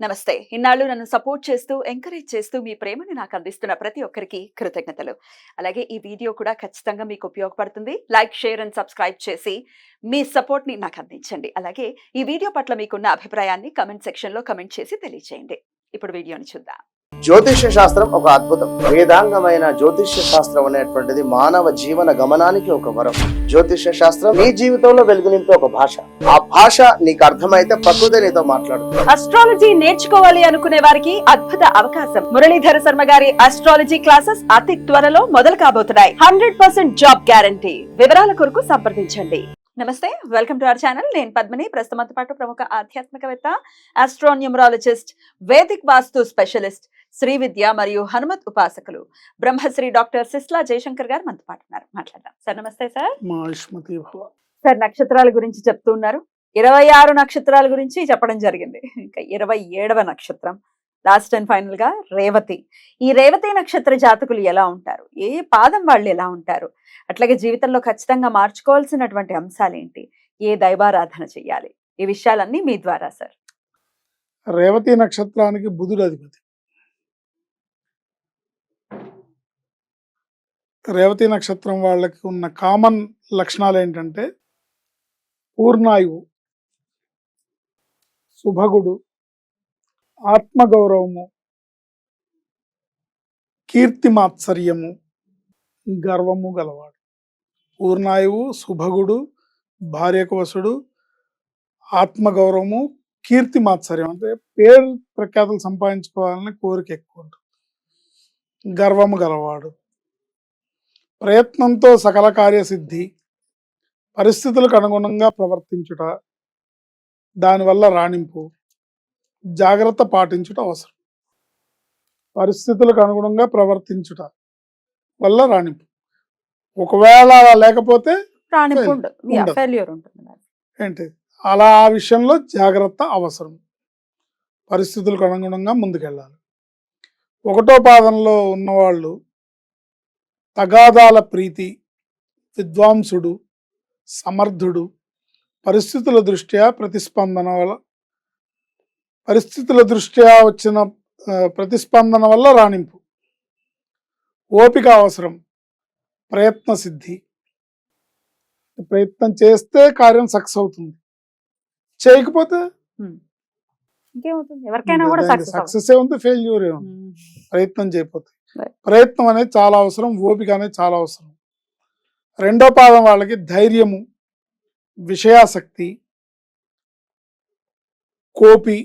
నమస్తే. ఇన్నాళ్ళు నన్ను సపోర్ట్ చేస్తూ, ఎంకరేజ్ చేస్తూ మీ ప్రేమని నాకు అందిస్తున్న ప్రతి ఒక్కరికి కృతజ్ఞతలు. అలాగే ఈ వీడియో కూడా ఖచ్చితంగా మీకు ఉపయోగపడుతుంది. లైక్, షేర్ అండ్ సబ్స్క్రైబ్ చేసి మీ సపోర్ట్‌ని నాకు అందించండి. అలాగే ఈ వీడియో పట్ల మీకున్న అభిప్రాయాన్ని కామెంట్ సెక్షన్‌లో కామెంట్ చేసి తెలియజేయండి. ఇప్పుడు వీడియోని చూద్దాం. జ్యోతిష్య శాస్త్రం ఒక అద్భుతం. వేదాంగమైన జ్యోతిష్య శాస్త్రం అనేటువంటిది మానవ జీవన గమనానికి ఒక వరం. జ్యోతిష్య శాస్త్రం నీ జీవితంలో వెలుగునింపే ఒక భాష. ఆ భాష నీకు అర్థమైతే ప్రకృతి నీతో మాట్లాడుతుంది. అస్ట్రాలజీ నేర్చుకోవాలి అనుకునే వారికి అద్భుత అవకాశం. మురళీధర శర్మ గారి అస్ట్రాలజీ క్లాసెస్ అతి త్వరలో మొదలు కాబోతున్నాయి. 100% జాబ్ గ్యారంటీ. వివరాల కొరకు సంప్రదించండి. నమస్తే, వెల్కమ్ టు అవర్ ఛానల్. నేను పద్మిని. ప్రస్తుతంతో పాటు ప్రముఖ ఆధ్యాత్మికవేత్త, ఆస్ట్రోన్యూమరాలజిస్ట్, వేదిక్ వాస్తు స్పెషలిస్ట్, శ్రీ విద్య మరియు హనుమత్ ఉపాసకులు బ్రహ్మశ్రీ డాక్టర్ సిస్లా జయశంకర్ గారు మనతో పాటు ఉన్నారు. మాట్లాడదాం. సార్ నమస్తే. సార్ సార్ నక్షత్రాల గురించి చెప్తూ ఉన్నారు. 26 నక్షత్రాల గురించి చెప్పడం జరిగింది. ఇంకా 27వ నక్షత్రం లాస్ట్ అండ్ ఫైనల్ గా రేవతి. ఈ రేవతి నక్షత్ర జాతకులు ఎలా ఉంటారు, ఏ పాదం వాళ్ళు ఎలా ఉంటారు, అట్లాగే జీవితంలో ఖచ్చితంగా మార్చుకోవాల్సినటువంటి అంశాలు ఏంటి, ఏ దైవారాధన చెయ్యాలి, ఈ విషయాలన్నీ మీ ద్వారా సార్. రేవతి నక్షత్రానికి బుధుడు అధిపతి. రేవతి నక్షత్రం వాళ్ళకి ఉన్న కామన్ లక్షణాలు ఏంటంటే పూర్ణాయువు, శుభగుడు, ఆత్మగౌరవము, కీర్తి మాత్సర్యము, గర్వము గలవాడు. పూర్ణాయువు, శుభగుడు, భార్యకు వసుడు, ఆత్మగౌరవము, కీర్తి మాత్సర్యం అంటే పేరు ప్రఖ్యాతులు సంపాదించుకోవాలని కోరిక ఎక్కువ ఉంటుంది. గర్వము గలవాడు, ప్రయత్నంతో సకల కార్యసిద్ధి, పరిస్థితులకు అనుగుణంగా ప్రవర్తించుట, దానివల్ల రాణింపు, జాగ్రత్త పాటించుట అవసరం. పరిస్థితులకు అనుగుణంగా ప్రవర్తించుట వల్ల రాణింపు. ఒకవేళ అలా లేకపోతే ఏంటి, అలా ఆ విషయంలో జాగ్రత్త అవసరం. పరిస్థితులకు అనుగుణంగా ముందుకెళ్ళాలి. 1వ పాదంలో ఉన్నవాళ్ళు తగాదాల ప్రీతి, విద్వాంసుడు, సమర్థుడు, పరిస్థితుల దృష్ట్యా వచ్చిన ప్రతిస్పందన వల్ల రాణింపు, ఓపిక అవసరం, ప్రయత్న సిద్ధి. ప్రయత్నం చేస్తే కార్యం సక్సెస్ అవుతుంది, చేయకపోతే సక్సెస్ ఏ ఉంది, ఫెయిల్యూర్ ఏ ఉంది. ప్రయత్నం చేయకపోతే ప్రయత్నం అనేది చాలా అవసరం, ఓపిక అనేది చాలా అవసరం. 2వ పాదం వాళ్ళకి ధైర్యము, విషయాసక్తి, కోపి,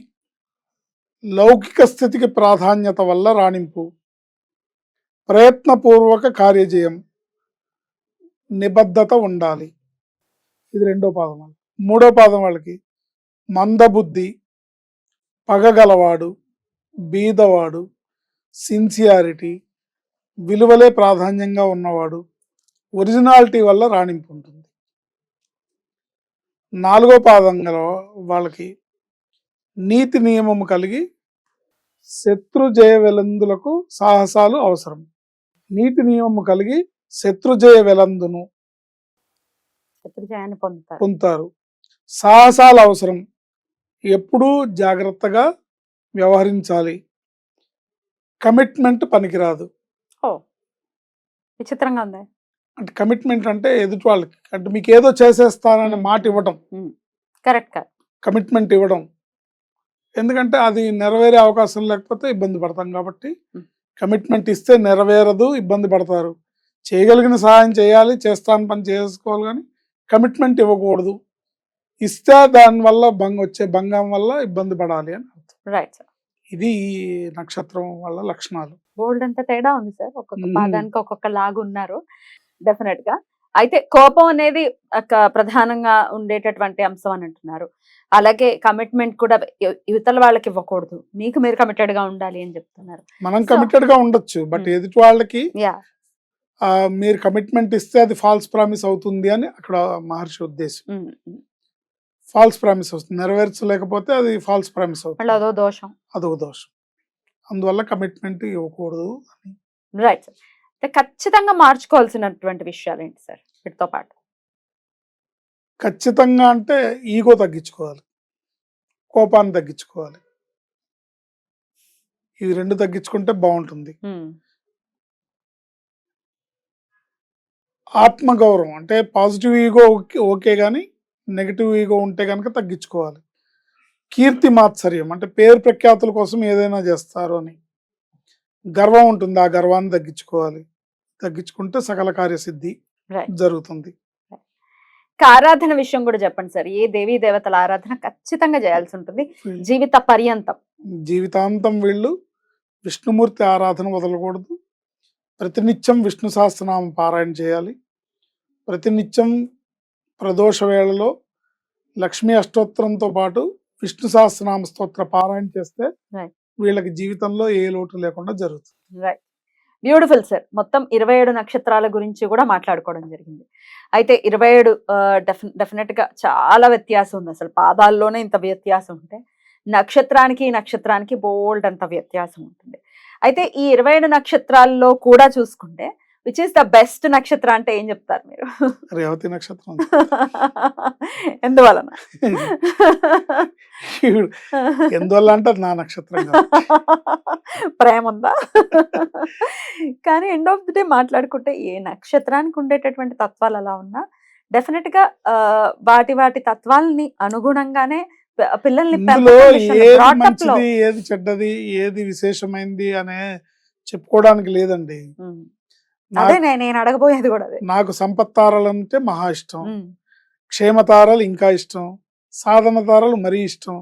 లౌకిక స్థితికి ప్రాధాన్యత వల్ల రాణింపు, ప్రయత్నపూర్వక కార్యజయం, నిబద్ధత ఉండాలి. ఇది 2వ పాదం వాళ్ళకి. 3వ పాదం వాళ్ళకి మందబుద్ధి, పగగలవాడు, బీదవాడు, సిన్సియారిటీ, విలువలే ప్రాధాన్యంగా ఉన్నవాడు, ఒరిజినాలిటీ వల్ల రాణింపు ఉంటుంది. 4వ పాదం గల వాళ్ళకి నీతి నియమము కలిగి శత్రుజయ వెలందులకు సాహసాలు అవసరం. నీతి నియమము కలిగి శత్రుజయ వెలందును పొందుతారు. సాహసాలు అవసరం, ఎప్పుడూ జాగ్రత్తగా వ్యవహరించాలి. కమిట్మెంట్ పనికిరాదు. విచిత్రంగా ఉంది. అంటే కమిట్మెంట్ అంటే ఎదుటి వాళ్ళకి, అంటే మీకు ఏదో చేసేస్తానని మాట ఇవ్వడం, కరెక్ట్. కమిట్మెంట్ ఇవ్వడం, ఎందుకంటే అది నెరవేరే అవకాశం లేకపోతే ఇబ్బంది పడతాం కాబట్టి కమిట్మెంట్ ఇస్తే నెరవేరదు, ఇబ్బంది పడతారు. చేయగలిగిన సహాయం చేయాలి, చేస్తాను పని చేసుకోవాలి, కానీ కమిట్మెంట్ ఇవ్వకూడదు. ఇస్తే దానివల్ల వచ్చే భంగం వల్ల ఇబ్బంది పడాలి అని అర్థం. Right sir. ఇది ఈ నక్షత్రం వల్ల లక్షణాలు. బోల్డ్ అంత తేడా ఉంది సార్. ఒక్కొక్క పాదానికి ఒక్కొక్క లాగా ఉన్నారు డెఫినెట్ గా. అయితే కోపం అనేది ప్రధానంగా ఉండేటటువంటి అంశం అని అంటున్నారు. అలాగే కమిట్మెంట్ కూడా ఇవతల వాళ్ళకి ఇవ్వకూడదు, మీకు మీరు కమిటెడ్ గా ఉండాలి అని చెప్తున్నారు. మనం కమిటెడ్ గా ఉండొచ్చు, బట్ ఎదుటి వాళ్ళకి మీరు కమిట్మెంట్ ఇస్తే అది ఫాల్స్ ప్రామిస్ అవుతుంది అని అక్కడ మహర్షి ఉద్దేశం. ఫాల్స్ ప్రామిస్ వస్తుంది, నెరవేర్చలేకపోతే అది ఫాల్స్ ప్రామిస్ అవుతుంది, అదో దోషం. అందువల్ల కమిట్మెంట్ ఇవ్వకూడదు అని. Right sir. ఖచ్చితంగా మార్చుకోవాల్సినటువంటి విషయాలు ఏంటి సార్ వీటితో పాటు? ఖచ్చితంగా అంటే ఈగో తగ్గించుకోవాలి, కోపాన్ని తగ్గించుకోవాలి. ఇవి 2 తగ్గించుకుంటే బాగుంటుంది. ఆత్మగౌరవం అంటే పాజిటివ్ ఈగో ఓకే కానీ నెగిటివ్ ఈగో ఉంటే కనుక తగ్గించుకోవాలి. కీర్తి మాత్సర్యం అంటే పేరు ప్రఖ్యాతుల కోసం ఏదైనా చేస్తారు అని గర్వం ఉంటుంది, ఆ గర్వాన్ని తగ్గించుకోవాలి. తగ్గించుకుంటే సకల కార్యసిద్ధి జరుగుతుంది. ఆరాధన విషయం కూడా చెప్పండి సార్. ఏ దేవీ దేవతల ఆరాధన ఖచ్చితంగా చేయాల్సి ఉంటుంది జీవిత పర్యంతం? జీవితాంతం వీళ్ళు విష్ణుమూర్తి ఆరాధన వదలకూడదు. ప్రతినిత్యం విష్ణు సహస్రనామం పారాయణ చేయాలి. ప్రతినిత్యం ప్రదోష వేళలో లక్ష్మీ అష్టోత్తరంతో పాటు విష్ణు సహస్రనామ స్తోత్ర పారాయణ చేస్తే వీళ్ళకి జీవితంలో ఏ లోటు లేకుండా జరుగుతుంది. Right, beautiful sir. మొత్తం 27 నక్షత్రాల గురించి కూడా మాట్లాడుకోవడం జరిగింది. అయితే 27 డెఫినెట్ గా చాలా వ్యత్యాసం ఉంది. అసలు పాదాల్లోనే ఇంత వ్యత్యాసం ఉంటే నక్షత్రానికి బోల్డ్ అంత వ్యత్యాసం ఉంటుంది. అయితే ఈ 27 నక్షత్రాల్లో కూడా చూసుకుంటే విచ్ ఈస్ ద బెస్ట్ నక్షత్ర అంటే ఏం చెప్తారు మీరు? రేవతి నక్షత్రం. ఎందువలన? ఎందువల్ల అంటే నా నక్షత్రం ప్రేమ ఉందా? కానీ ఎండ్ ఆఫ్ ది డే మాట్లాడుకుంటే ఏ నక్షత్రానికి ఉండేటటువంటి తత్వాలు అలా ఉన్నా డెఫినెట్ గా వాటి తత్వాలని అనుగుణంగానే పిల్లల్ని ఏది మంచిది ఏది చెడ్డది ఏది విశేషమైంది అనే చెప్పుకోవడానికి లేదండి. అదే నేను అడగబోయేది కూడా అదే. నాకు సంపత్తారలు అంటే మహా ఇష్టం, క్షేమతారలు ఇంకా ఇష్టం, సాధన తారలు మరీ ఇష్టం.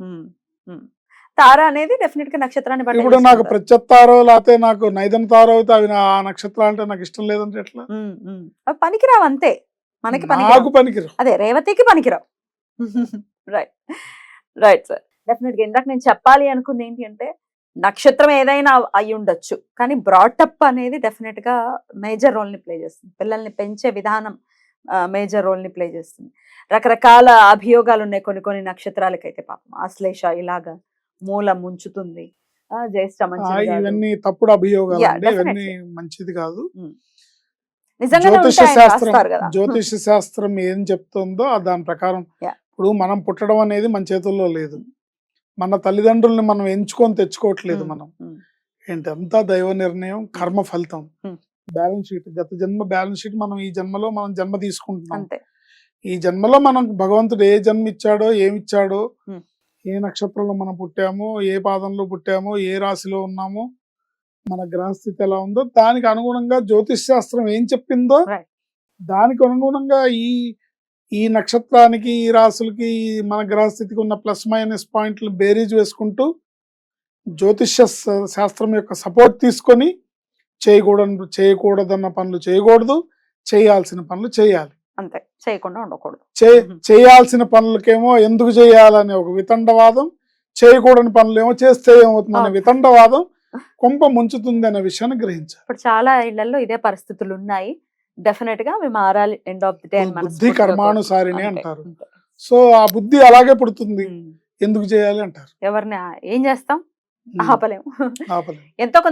తార అనేది డెఫినెట్ గా నక్షత్రాన్ని బట్టి. ఇప్పుడు నాకు ప్రత్యత్తారో లేకపోతే నాకు నైదన తారో అయితే అవి ఆ నక్షత్రాలు అంటే నాకు ఇష్టం లేదంటే ఎట్లా? అవి పనికిరావు అంతే, మనకి పనికిరావు. అదే రేవతికి పనికిరావు. Right right sir. డెఫినెట్ గా ఇందాక నేను చెప్పాలి అనుకుంది ఏంటి అంటే నక్షత్రం ఏదైనా అయి ఉండొచ్చు కానీ బ్రాటప్ అనేది డెఫినెట్ గా మేజర్ రోల్ ని ప్లే చేస్తుంది. పిల్లల్ని పెంచే విధానం మేజర్ రోల్ ని ప్లే చేస్తుంది. రకరకాల అభియోగాలు ఉన్నాయి కొన్ని నక్షత్రాలకైతే. పాపం ఆశ్లేష ఇలాగా మూలం ముంచుతుంది, జ్యేష్ఠ ఇవన్నీ తప్పుడు అభియోగాలు, ఇవన్నీ మంచిది కాదు. జ్యోతిష శాస్త్రం ఏం చెప్తుందో దాని ప్రకారం ఇప్పుడు మనం పుట్టడం అనేది మన చేతుల్లో లేదు. మన తల్లిదండ్రుల్ని మనం ఎంచుకొని తెచ్చుకోవట్లేదు. మనం ఏంటి అంతా దైవ నిర్ణయం, కర్మ ఫలితం. బ్యాలెన్స్ షీట్, గత జన్మ బ్యాలెన్స్ షీట్ మనం ఈ జన్మలో మనం జన్మ తీసుకుంటున్నాం. ఈ జన్మలో మనం భగవంతుడు ఏ జన్మ ఇచ్చాడో ఏమిచ్చాడో, ఏ నక్షత్రంలో మనం పుట్టామో, ఏ పాదంలో పుట్టామో, ఏ రాశిలో ఉన్నామో, మన గ్రహస్థితి ఎలా ఉందో దానికి అనుగుణంగా జ్యోతిష్ శాస్త్రం ఏం చెప్పిందో దానికి అనుగుణంగా ఈ నక్షత్రానికి ఈ రాశులకి మన గ్రహస్థితికి ఉన్న ప్లస్ మైనస్ పాయింట్లు బేరీజ్ వేసుకుంటూ జ్యోతిష శాస్త్రం యొక్క సపోర్ట్ తీసుకొని చేయకూడదన్న పనులు చేయకూడదు, చేయాల్సిన పనులు చేయాలి. అంతే, చేయకుండా ఉండకూడదు. చేయాల్సిన పనులకేమో ఎందుకు చేయాలనే ఒక వితండవాదం, చేయకూడని పనులేమో చేస్తే ఏమవుతుందనే వితండవాదం కొంప ముంచుతుంది అనే విషయాన్ని గ్రహించాలి. ఇప్పుడు చాలా ఇళ్లలో ఇదే పరిస్థితులు ఉన్నాయి. డెఫినెట్ గా మేము మారాలి. ఎండ్ ఆఫ్ ది డే బుద్ధి కర్మానుసారిని అంటారు. సో ఆ బుద్ధి అలాగే పుడుతుంది, ఎందుకు చేయాలి అంటారు. ఎవరిని ఏం చేస్తాం, ఆపలేము. ఆపలేము. ఎంతో కొంత